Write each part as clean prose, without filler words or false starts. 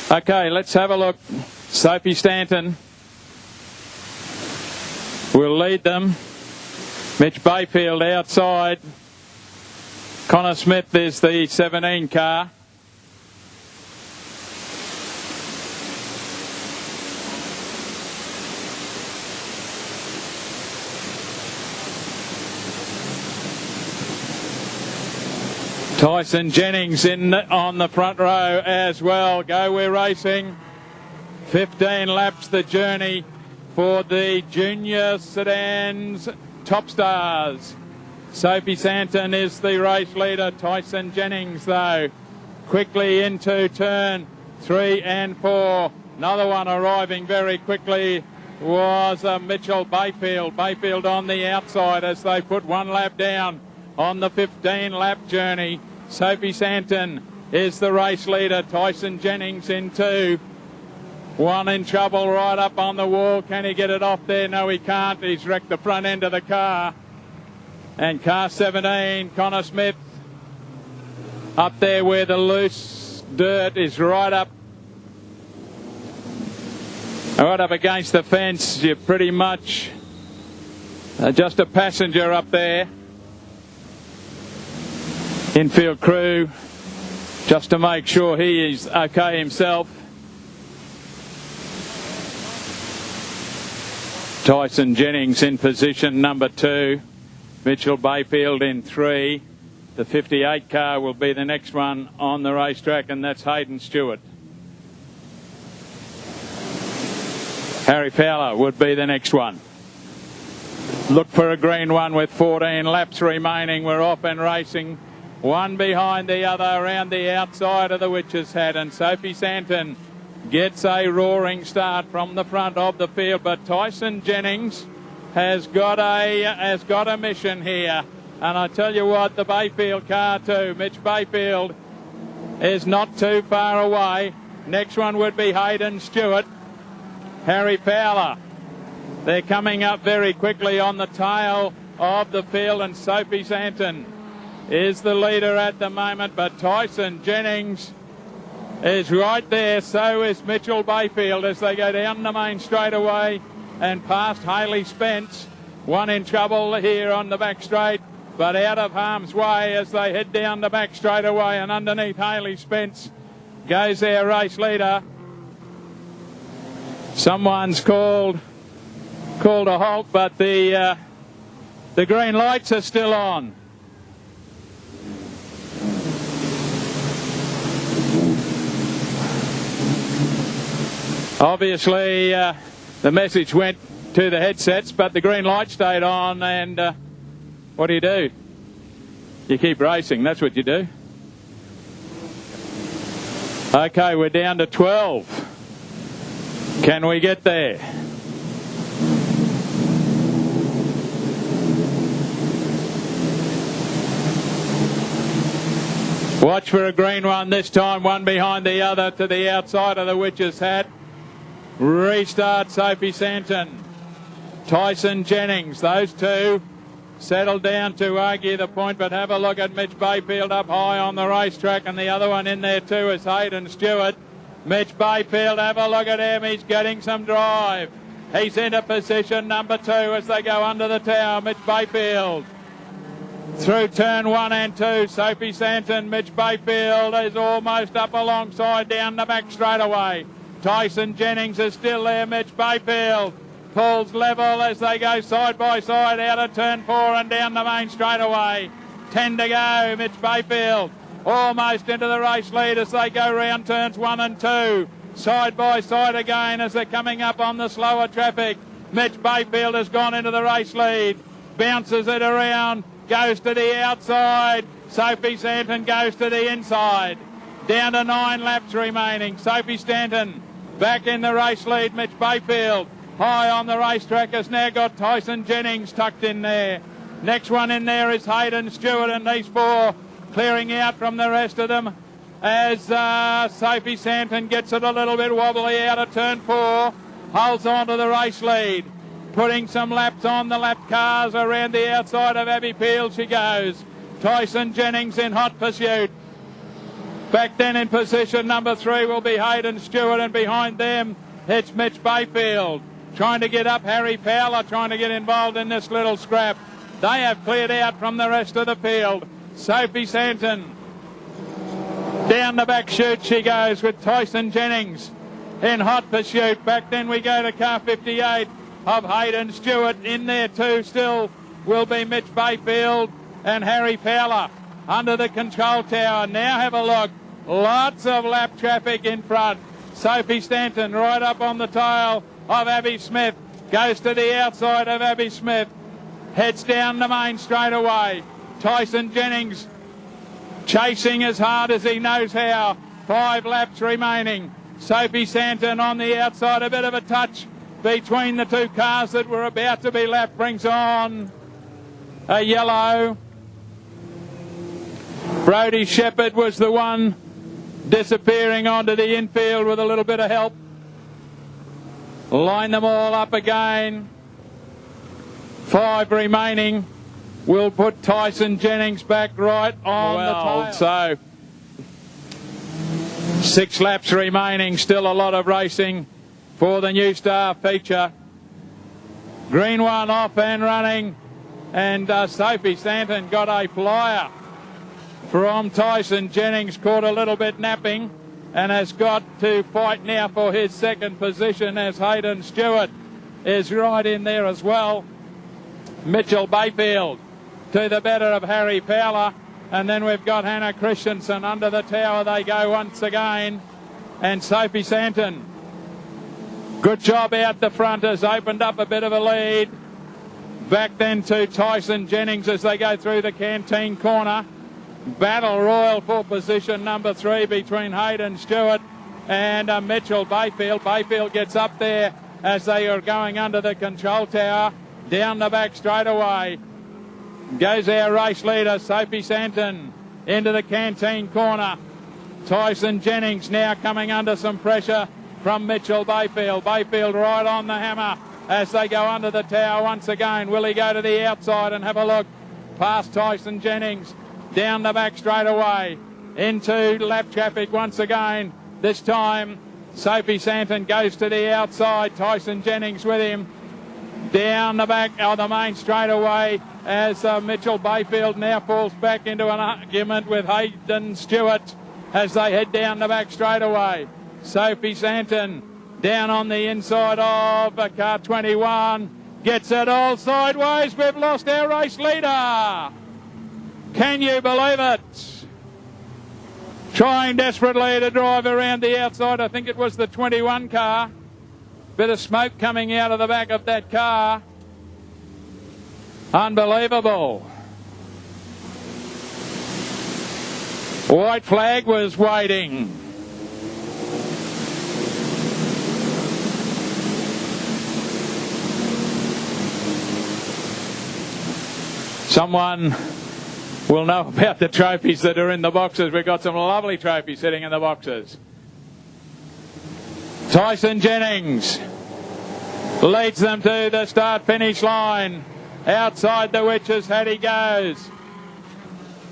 Okay, let's have a look. Sophie Stanton will lead them. Mitch Bayfield outside. Connor Smith is the 17 car. Tyson Jennings in on the front row as well. Go We're Racing. 15 laps the journey for the Junior Sedans Top Stars. Sophie Stanton is the race leader. Tyson Jennings, though, quickly into turn 3 and 4. Another one arriving very quickly was Mitchell Bayfield. Bayfield on the outside as they put one lap down on the 15-lap journey. Sophie Stanton is the race leader. Tyson Jennings in 2. One in trouble right up on the wall. Can he get it off there? No, he can't. He's wrecked the front end of the car. And car 17, Connor Smith, up there where the loose dirt is right up against the fence. You're pretty much just a passenger up there. Infield crew just to make sure he is okay himself. Tyson Jennings in position number 2. Mitchell Bayfield in 3. The 58 car will be the next one on the racetrack, and that's Hayden Stewart. Harry Fowler would be the next one. Look for a green one with 14 laps remaining. We're off and racing. One behind the other around the outside of the Witch's Hat, and Sophie Stanton gets a roaring start from the front of the field, but Tyson Jennings has got a mission here, and I tell you what, the Bayfield car too. Mitch Bayfield is not too far away. Next one would be Hayden Stewart. Harry Fowler. They're coming up very quickly on the tail of the field, and Sophie Stanton is the leader at the moment, but Tyson Jennings is right there. So is Mitchell Bayfield as they go down the main straightaway and past Hayley Spence. One in trouble here on the back straight, but out of harm's way as they head down the back straightaway, and underneath Hayley Spence goes their race leader. Someone's called a halt, but the green lights are still on. Obviously, the message went to the headsets, but the green light stayed on, and what do? You keep racing, that's what you do. Okay, we're down to 12. Can we get there? Watch for a green one this time, one behind the other to the outside of the Witch's Hat. Restart Sophie Stanton. Tyson Jennings, those two settle down to argue the point, but have a look at Mitch Bayfield up high on the racetrack, and the other one in there too is Hayden Stewart. Mitch Bayfield, have a look at him, he's getting some drive. He's into position number 2 as they go under the tower. Mitch Bayfield through turn 1 and 2. Sophie Stanton, Mitch Bayfield is almost up alongside down the back straightaway. Tyson Jennings is still there. Mitch Bayfield pulls level as they go side by side out of turn 4 and down the main straightaway. 10 to go. Mitch Bayfield almost into the race lead as they go round turns 1 and 2. Side by side again as they're coming up on the slower traffic. Mitch Bayfield has gone into the race lead. Bounces it around. Goes to the outside. Sophie Stanton goes to the inside. Down to 9 laps remaining. Sophie Stanton back in the race lead. Mitch Bayfield high on the racetrack has now got Tyson Jennings tucked in there. Next one in there is Hayden Stewart, and these 4 clearing out from the rest of them as Sophie Stanton gets it a little bit wobbly out of turn 4. Holds on to the race lead. Putting some laps on the lap cars around the outside of Abby Peel she goes. Tyson Jennings in hot pursuit. Back then in position number 3 will be Hayden Stewart, and behind them it's Mitch Bayfield. Trying to get up, Harry Fowler trying to get involved in this little scrap. They have cleared out from the rest of the field. Sophie Santon down the back chute she goes with Tyson Jennings in hot pursuit. Back then we go to car 58 of Hayden Stewart. In there too still will be Mitch Bayfield and Harry Fowler under the control tower. Now have a look. Lots of lap traffic in front. Sophie Stanton right up on the tail of Abby Smith. Goes to the outside of Abby Smith. Heads down the main straight away. Tyson Jennings chasing as hard as he knows how. 5 laps remaining. Sophie Santon on the outside. A bit of a touch between the two cars that were about to be lapped. Brings on a yellow. Brodie Shepherd was the one disappearing onto the infield with a little bit of help. Line them all up again. 5 remaining. We'll put Tyson Jennings back right on the tail. So 6 laps remaining. Still a lot of racing for the New Star feature. Green one off and running. And Sophie Stanton got a flyer from Tyson Jennings. Caught a little bit napping and has got to fight now for his second position, as Hayden Stewart is right in there as well. Mitchell Bayfield to the better of Harry Fowler, and then we've got Hannah Christensen. Under the tower they go once again, and Sophie Santon, good job out the front, has opened up a bit of a lead. Back then to Tyson Jennings as they go through the canteen corner. Battle royal for position number 3 between Hayden Stewart and Mitchell Bayfield. Bayfield gets up there as they are going under the control tower. Down the back straight away goes our race leader, Sophie Santon, into the canteen corner. Tyson Jennings now coming under some pressure from Mitchell Bayfield. Bayfield right on the hammer as they go under the tower once again. Will he go to the outside and have a look past Tyson Jennings? Down the back straight away into lap traffic once again. This time Sophie Santon goes to the outside. Tyson Jennings with him. Down the back of the main straight away as Mitchell Bayfield now falls back into an argument with Hayden Stewart as they head down the back straight away. Sophie Santon down on the inside of car 21. Gets it all sideways. We've lost our race leader. Can you believe it? Trying desperately to drive around the outside. I think it was the 21 car. Bit of smoke coming out of the back of that car. Unbelievable. White flag was waiting. Someone will know about the trophies that are in the boxes. We've got some lovely trophies sitting in the boxes. Tyson Jennings leads them to the start-finish line. Outside the Witches Hat he goes.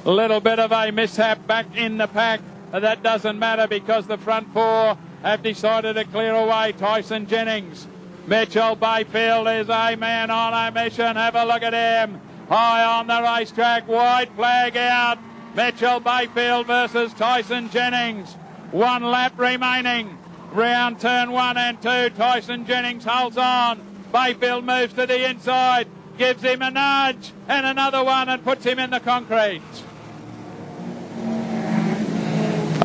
A little bit of a mishap back in the pack. That doesn't matter because the front 4 have decided to clear away. Tyson Jennings. Mitchell Bayfield is a man on a mission. Have a look at him. High on the racetrack, white flag out. Mitchell Bayfield versus Tyson Jennings. 1 lap remaining. Round turn 1 and 2. Tyson Jennings holds on. Bayfield moves to the inside, gives him a nudge and another one and puts him in the concrete.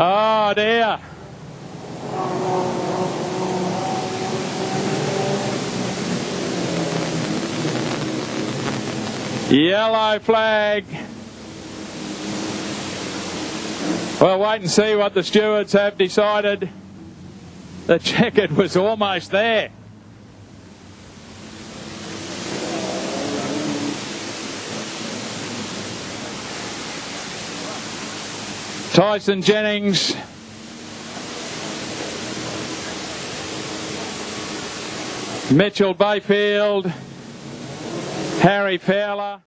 Oh dear. Yellow flag. Well, wait and see what the stewards have decided. The checkered was almost there. Tyson Jennings. Mitchell Bayfield. Harry Fowler.